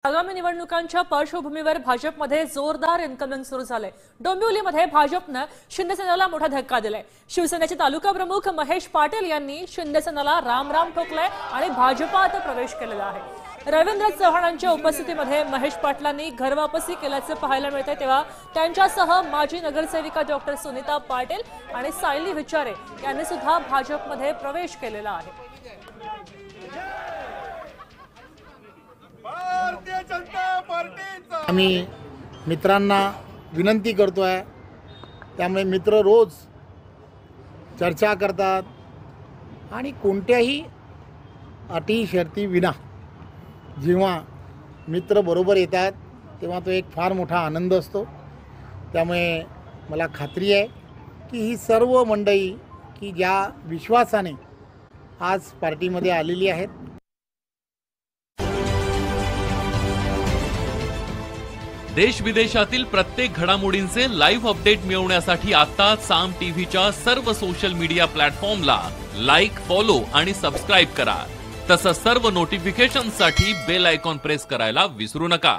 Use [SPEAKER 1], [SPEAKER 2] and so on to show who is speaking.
[SPEAKER 1] आगामी निवडणुकांच्या पार्श्वभूमीवर भाजपमध्ये जोरदार इन्कमिंग सुरू झाले। डोंबिवलीमध्ये भाजपने शिंदेसेनेला मोठा धक्का दिलाय। शिवसेनेचे तालुका प्रमुख महेश पाटील यांनी शिंदेसेनेला राम राम ठोकलाय आणि भाजपात प्रवेश केलेला आहे। रवींद्र चव्हाणांच्या उपस्थितीमध्ये महेश पाटलांनी घरवापसी केल्याचे पाहायला मिळते, तेव्हा त्यांच्यासह माजी नगरसेविका डॉक्टर सुनीता पाटील आणि सायली विचारे यांनी सुद्धा भाजपमध्ये प्रवेश केलेला आहे।
[SPEAKER 2] आम्ही मित्रांना विनंती करतोय, त्यामुळे मित्र रोज चर्चा करतात आणि कोणत्याही अटी शर्ती विना जेव्हा मित्र बरोबर येतात तेव्हा तो एक फार मोठा आनंद असतो। त्यामुळे मला खात्री आहे की ही सर्व मंडळी की ज्या विश्वासाने आज पार्टीमध्ये आलेली आहेत,
[SPEAKER 3] देश विदेशातील प्रत्येक घडामोडींचे लाईव्ह अपडेट मिळवण्यासाठी आता साम टीव्हीच्या सर्व सोशल मीडिया प्लॅटफॉर्मला लाईक, फॉलो आणि सबस्क्राईब करा। तसंच सर्व नोटिफिकेशनसाठी बेल आयकॉन प्रेस करायला विसरू नका।